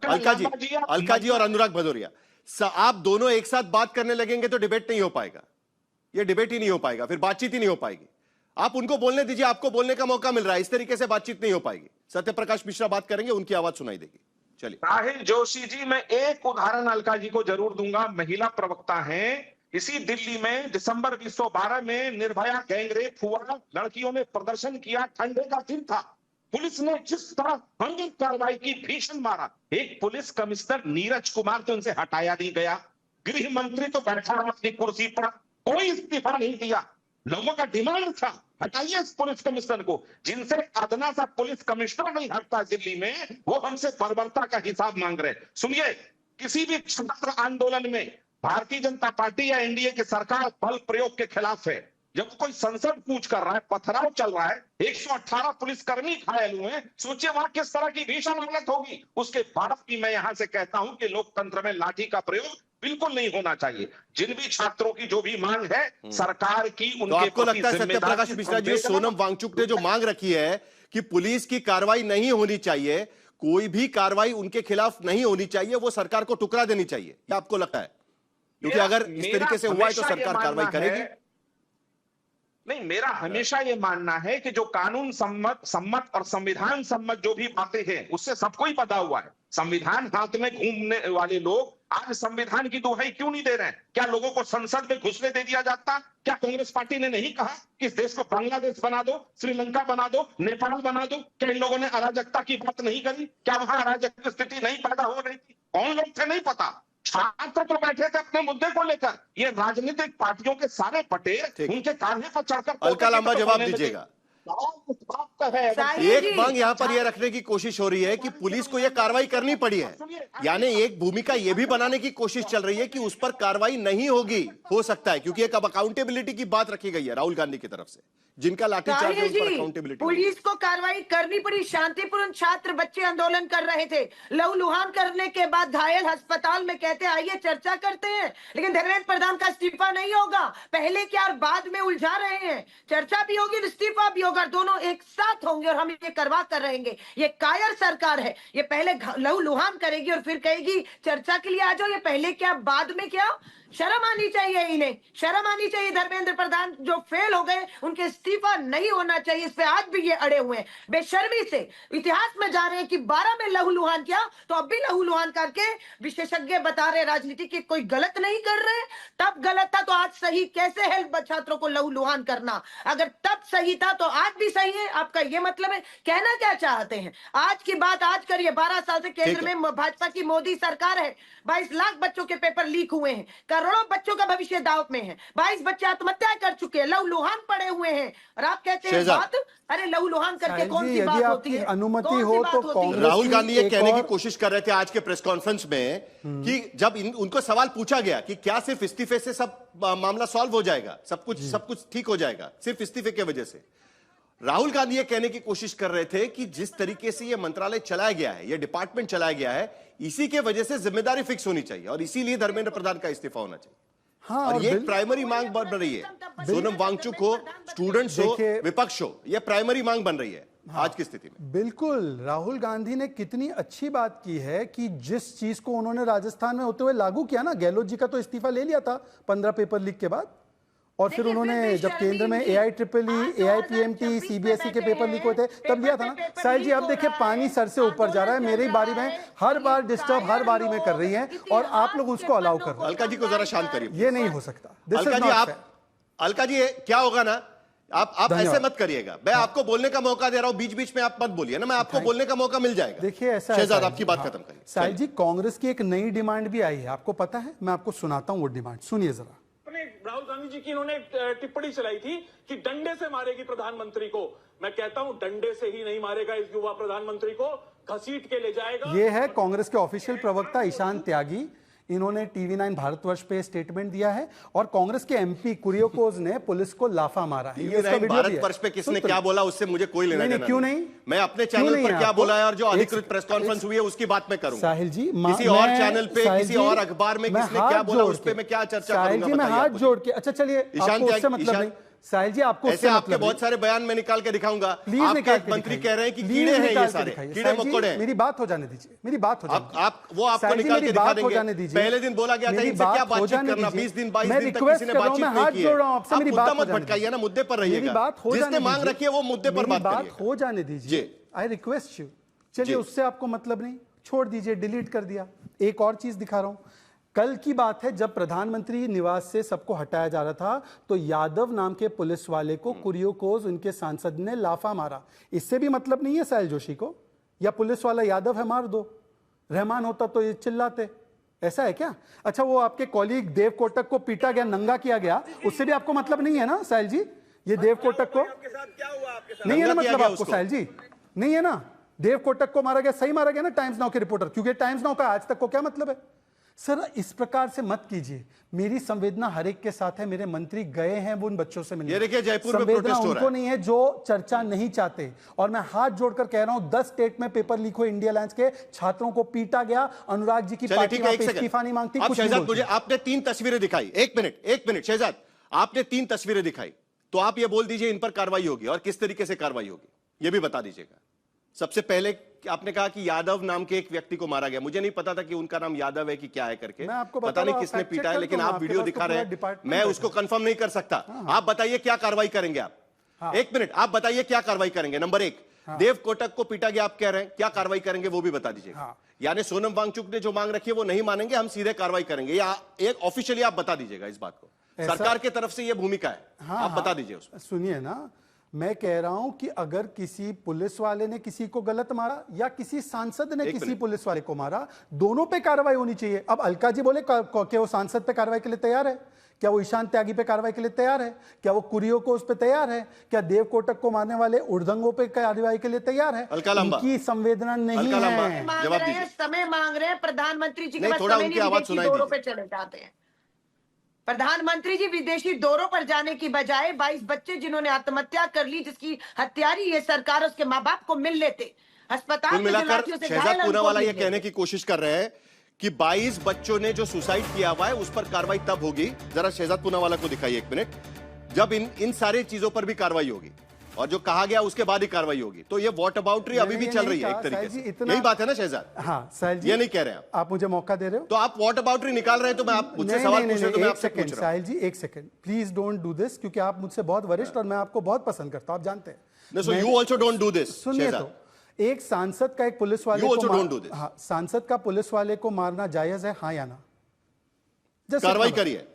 अलका जी और अनुराग भदौरिया, आप दोनों एक साथ बात करने लगेंगे तो डिबेट नहीं हो पाएगा, ये डिबेट ही नहीं हो पाएगा, फिर बातचीत ही नहीं हो पाएगी। आप उनको बोलने दीजिए, आपको बोलने का मौका मिल रहा है, इस तरीके से बातचीत नहीं हो पाएगी। सत्यप्रकाश मिश्रा बात करेंगे, उनकी आवाज सुनाई देगी। चलिए। साहिल जोशी जी, मैं एक उदाहरण अलका जी को जरूर दूंगा, महिला प्रवक्ता हैं। इसी दिल्ली में दिसंबर 2012 में निर्भया गैंगरेप हुआ, लड़कियों ने प्रदर्शन किया, ठंडे का दिन था, पुलिस ने जिस तरह भंगित कार्रवाई की, भीषण मारा, एक पुलिस कमिश्नर नीरज कुमार तो उनसे हटाया नहीं गया, गृह मंत्री तो बैठा रहा अपनी कुर्सी पर, कोई इस्तीफा नहीं दिया। लोगों का डिमांड था हटाइए इस पुलिस कमिश्नर को। जिनसे अदना सा पुलिस कमिश्नर नहीं हटता दिल्ली में, वो हमसे बर्बरता का हिसाब मांग रहे। सुनिए, किसी भी छात्र आंदोलन में भारतीय जनता पार्टी या एनडीए की सरकार बल प्रयोग के खिलाफ है। जब कोई संसद कूच कर रहा है, पथराव चल रहा है, 118 पुलिसकर्मी घायल हुए, सोचिए वहां किस तरह की भीषण हालत होगी। उसके बाद भी मैं यहां से कहता हूं कि लोकतंत्र में लाठी का प्रयोग बिल्कुल नहीं होना चाहिए। जिन भी छात्रों की जो भी मांग है, सरकार की उनके, तो आपको लगता है सत्यप्रकाश मिश्रा जी, सोनम वांगचुक ने जो मांग रखी है कि पुलिस की कार्रवाई नहीं होनी चाहिए, कोई भी कार्रवाई उनके खिलाफ नहीं होनी चाहिए, वो सरकार को टुकड़ा देनी चाहिए, क्या आपको लगता है? क्योंकि अगर इस तरीके से हुआ है तो सरकार कार्रवाई करेगी। नहीं, मेरा हमेशा ये मानना है कि जो कानून सम्मत और संविधान सम्मत जो भी बातें हैं, उससे सबको ही पता हुआ है। संविधान हाथ में घूमने वाले लोग आज संविधान की दुहाई क्यों नहीं दे रहे हैं? क्या लोगों को संसद में घुसने दे दिया जाता? क्या कांग्रेस पार्टी ने नहीं कहा कि इस देश को बांग्लादेश बना दो, श्रीलंका बना दो, नेपाल बना दो? क्या इन लोगों ने अराजकता की बात नहीं करी? क्या वहां अराजक की स्थिति नहीं पैदा हो रही थी? कौन लोग थे नहीं पता? छात्र तो बैठे थे अपने मुद्दे को लेकर, ये राजनीतिक पार्टियों के सारे पटेल उनके कांधे पर चढ़कर हल्का लंबा जवाब दीजिएगा। एक मांग यहां पर यह रखने की कोशिश हो रही है कि पुलिस को यह कार्रवाई करनी पड़ी है, यानी एक भूमिका यह भी बनाने की कोशिश चल रही है कि उस पर कार्रवाई नहीं होगी, हो सकता है, क्योंकि एक अब अकाउंटेबिलिटी की बात रखी गई है राहुल गांधी की तरफ से, जिनका लाठीचार्ज है उस पर अकाउंटेबिलिटी। पुलिस को कार्रवाई करनी पड़ी, शांतिपूर्ण छात्र बच्चे आंदोलन कर रहे थे, लहूलुहान करने के बाद घायल अस्पताल में, कहते आइए चर्चा करते हैं, लेकिन धर्मेंद्र प्रधान का इस्तीफा नहीं होगा, पहले क्या और बाद में उलझा रहे हैं। चर्चा भी होगी, इस्तीफा भी होगा, दोनों एक साथ होंगे और हम ये करवा कर रहेंगे। ये कायर सरकार है, ये पहले लहूलुहान करेगी और फिर कहेगी चर्चा के लिए आ जाओ। ये पहले क्या बाद में क्या? शर्म आनी चाहिए इन्हें, शर्म आनी चाहिए। धर्मेंद्र प्रधान जो फेल हो गए, उनके इस्तीफा नहीं होना चाहिए, इस पे आज भी ये अड़े हुए हैं। बेशर्मी से इतिहास में जा रहे हैं कि 12 में लहूलुहान किया तो अब भी लहूलुहान करके विशेषज्ञ बता रहे राजनीति की कोई गलत नहीं कर रहे। तब गलत था तो आज सही कैसे है छात्रों को लहूलुहान करना? अगर तब सही था तो आज भी सही है। आपका ये मतलब है, कहना क्या चाहते हैं? आज की बात आज करिए। 12 साल से केंद्र में भाजपा की मोदी सरकार है, 22 लाख बच्चों के पेपर लीक हुए हैं, करोड़ों बच्चों का भविष्य दांव में है, 22 बच्चे आत्महत्या कर चुके हैं, लहूलुहान पड़े हुए हैं, और आप कहते हैं बात? अरे लहूलुहान करके कौन सी बात होती है? अनुमति हो तो राहुल गांधी ये कहने की कोशिश कर रहे थे आज के प्रेस कॉन्फ्रेंस में कि जब उनको सवाल पूछा गया कि क्या सिर्फ इस्तीफे से सब मामला सॉल्व हो जाएगा, सब कुछ ठीक हो जाएगा सिर्फ इस्तीफे की वजह से, राहुल गांधी ये कहने की कोशिश कर रहे थे कि जिस तरीके से ये मंत्रालय चलाया गया है, ये डिपार्टमेंट चलाया गया है, इसी के वजह से जिम्मेदारी फिक्स होनी चाहिए और इसीलिए धर्मेंद्र प्रधान का इस्तीफा होना चाहिए। हाँ, और ये प्राइमरी मांग बन रही है, सोनम वांगचुक हो, स्टूडेंट्स हो, विपक्ष हो, ये प्राइमरी मांग बन रही है। हाँ, आज की स्थिति में बिल्कुल राहुल गांधी ने कितनी अच्छी बात की है कि जिस चीज को उन्होंने राजस्थान में होते हुए लागू किया ना, गहलोत जी का तो इस्तीफा ले लिया था 15 पेपर लीक के बाद, और फिर उन्होंने जब केंद्र में AIEEE, AIPMT, CBSE के पेपर लीक हुए थे तब लिया था ना। साहिल जी, अब देखिए पानी सर से ऊपर जा रहा है, मेरी बारी में हर बार डिस्टर्ब हर बारी में कर रही है और आप लोग उसको अलाउ कर रहे हैं। अलका जी को जरा शांत करिए, ये नहीं हो सकता। अलका जी क्या होगा ना, आप ऐसे मत करिएगा, मैं आपको बोलने का मौका दे रहा हूं, बीच बीच में आप मत बोलिए ना, मैं आपको बोलने का मौका मिल जाएगा। देखिए ऐसा शहजाद आपकी बात खत्म करिए। साहिल जी, कांग्रेस की एक नई डिमांड भी आई है, आपको पता है? मैं आपको सुनाता हूं वो डिमांड, सुनिए जरा। राहुल गांधी जी की इन्होंने टिप्पणी चलाई थी कि डंडे से मारेगी प्रधानमंत्री को। मैं कहता हूं डंडे से ही नहीं मारेगा इस युवा प्रधानमंत्री को, घसीट के ले जाएगा। ये है कांग्रेस के ऑफिशियल प्रवक्ता ईशान त्यागी, इन्होंने TV9 भारतवर्ष पे स्टेटमेंट दिया है और कांग्रेस के MP कुरियोकोज ने पुलिस को लाफा मारा है। ये भारतवर्ष पे किसने क्या बोला उससे मुझे कोई लेना देना नहीं। क्यों नहीं? मैं अपने चैनल पर क्या बोला है और जो अधिकृत प्रेस कॉन्फ्रेंस हुई है उसकी बात मैं करूंगा। साहिल जी, किसी और चैनल पे, किसी और अखबार में किसने क्या बोला उस पे मैं क्या चर्चा करूंगा? साहिल जी, मैं हाथ जोड़ के, अच्छा चलिए, आपको उससे मतलब नहीं, साहिल जी आपको ऐसे उससे आपके मतलब बहुत सारे बयान मैं निकाल के दिखाऊंगा। प्लीज आपके निकाल एक के मंत्री दिखाइए। कह रहे हैं कि प्लीज कीड़े हैं निकाल ये के सारे, दिखाइए। कीड़े साहिल जी, मकोड़े हैं। मेरी बात हो जाने दीजिए, मेरी बात हो जाने दीजिए। वो आपको साहिल जी, निकाल मेरी के दिखा बात हो देंगे। जाने दीजिए। पहले दिन बोला गया था मेरी इनसे क्या बात हो बातचीत जाने करना, दीजिए। 20 दिन 22 मैं दिन तक रिक्वेस्ट किसी ने कर रहा हूं, बातचीत मैं नहीं हाथ की जोड़ है। रहा हूं आपसे, आप मेरी मुद्दा बात हो मत जाने भटकाइए ना, मुद्दे पर मेरी रहिएगा। बात हो जिसने जाने मांग दीजिए। रखी है वो मुद्दे पर मेरी बात बात करिए। हो जाने दीजिए। जी। I request you. चलिए जी। उससे आपको मतलब नहीं, छोड़ दीजिए, डिलीट कर दिया। एक और चीज दिखा रहा हूं। कल की बात है, जब प्रधानमंत्री निवास से सबको हटाया जा रहा था तो यादव नाम के पुलिस वाले को कुरियोकोस उनके सांसद ने लाफा मारा। इससे भी मतलब नहीं है साहिल जोशी को, या पुलिस वाला यादव है मार दो, रहमान होता तो ये चिल्लाते। ऐसा है क्या? अच्छा, वो आपके कॉलीग देव कोटक को पीटा गया, नंगा किया गया, उससे भी आपको मतलब नहीं है ना साहिल जी? ये देव कोटक को नहीं है ना मतलब आपको साहिल जी? नहीं है ना? देव कोटक को मारा गया, सही मारा गया ना टाइम्स नाउ के रिपोर्टर, क्योंकि टाइम्स नाउ का आज तक को क्या मतलब है? सर इस प्रकार से मत कीजिए। मेरी संवेदना हर एक के साथ है। मेरे मंत्री गए हैं वो उन बच्चों से मिलने। ये देखिए जयपुर में संवेदना प्रोटेस्ट हो रहा उनको है। नहीं है जो चर्चा नहीं चाहते। और मैं हाथ जोड़कर कह रहा हूं, 10 स्टेट में पेपर लीक हुए, इंडिया अलायंस के छात्रों को पीटा गया, अनुराग जी की चलिए पार्टी ठीक है, वहां एक पे सेकंड। इस्तीफा नहीं मांगती, अब कुछ नहीं शहजाद, बोलती। मुझे आपने 3 तस्वीरें दिखाई। एक मिनट शहजाद, आपने 3 तस्वीरें दिखाई, तो आप ये बोल दीजिए इन पर कार्रवाई होगी और किस तरीके से कार्रवाई होगी, ये भी बता दीजिएगा। सबसे पहले आपने कहा कि यादव नाम के एक व्यक्ति को मारा गया। मुझे नहीं पता था कि उनका नाम यादव है कि क्या है करके, मैं आपको बता पता रहा नहीं हूं, किसने fact पीटा है, check लेकिन करता हूं, आप आपके वीडियो पास तो दिखा रहे पूरा हैं, डिपार्टमेंट मैं है। उसको कंफर्म नहीं कर सकता। आप बताइए क्या कार्रवाई करेंगे आप? एक मिनट, आप बताइए क्या कार्रवाई करेंगे। नंबर 1, देव कोटक को पीटा गया आप कह रहे हैं, क्या कार्रवाई करेंगे वो भी बता दीजिएगा। यानी सोनम वांगचुक ने जो मांग रखी है वो नहीं मानेंगे, हम सीधे कार्रवाई करेंगे, या एक ऑफिशियली आप बता दीजिएगा इस बात को। सरकार की तरफ से ये भूमिका है, आप बता दीजिए उसमें। सुनिए ना, मैं कह रहा हूं कि अगर किसी पुलिस वाले ने किसी को गलत मारा या किसी सांसद ने किसी पुलिस वाले को मारा, दोनों पे कार्रवाई होनी चाहिए। अब अलका जी बोले क्या वो सांसद पे कार्रवाई के लिए तैयार है? क्या वो ईशान त्यागी पे कार्रवाई के लिए तैयार है? क्या वो कुरियो को उस पे तैयार है? क्या देव कोटक को मारने वाले उर्दंगों पे कार्रवाई के लिए तैयार है? उनकी संवेदना नहीं है। मांग रहे हैं, समय मांग रहे हैं। प्रधानमंत्री जी के पास थोड़ा समय उनकी नहीं, आवाज विदेशी सुनाई दौरों पे दीजिए। चले जाते हैं। प्रधानमंत्री जी विदेशी दौरों पर जाने की बजाय 22 बच्चे जिन्होंने आत्महत्या कर ली, जिसकी हत्यारी ये सरकार, उसके माँ बाप को मिल लेते। अस्पताल कुल में जो मिलाकर लाठियों से शहजाद घायल हैं, उनको पूनावाला मिल ये लेते। कहने की कोशिश कर रहे हैं कि 22 बच्चों ने जो सुसाइड किया हुआ है उस पर कार्रवाई तब होगी, जरा शहजाद पूनावाला को दिखाइए 1 मिनट, जब इन सारे चीजों पर भी कार्रवाई होगी और जो कहा गया उसके बाद ही कार्रवाई होगी। तो ये वॉट अबाउटरी अभी भी चल रही है एक तरीके से, यही बात है ना शहजाद? हाँ साहिल जी, ये नहीं कह रहे आप मुझे मौका दे रहे हो तो आप वॉट अबाउटरी निकाल रहे हैं, तो मैं आप मुझसे सवाल पूछ रहे हैं तो मैं आपसे पूछ रहा हूं। साहिल जी एक second, please don't do this, क्योंकि आप मुझसे बहुत वरिष्ठ और मैं आपको बहुत पसंद करता हूं, आप जानते हैं। So you also don't do this. सुनिए तो, एक सांसद का एक पुलिस वाले You also को don't do this. हाँ, सांसद का पुलिस वाले को मारना जायज है, हाँ या ना? Just कार्रवाई एक करिए,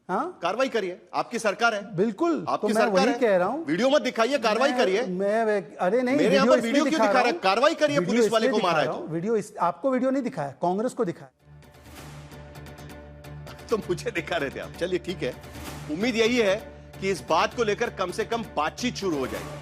हाँ कार्रवाई करिए, आपकी सरकार है। बिल्कुल, तो आपकी मैं सरकार वही है। कह रहा हूं। वीडियो मत दिखाइए, कार्रवाई करिए। अरे नहीं, मेरे यहां पर इसलिए वीडियो क्यों दिखा रहे हैं? कार्रवाई करिए, वीडियो पुलिस वाले इसलिए को मारा है दिखा तो। रहा हूं। वीडियो आपको वीडियो नहीं दिखाया, कांग्रेस को दिखाया। तो मुझे दिखा रहे थे आप। चलिए ठीक है, उम्मीद यही है कि इस बात को लेकर कम से कम बातचीत शुरू हो जाएगी।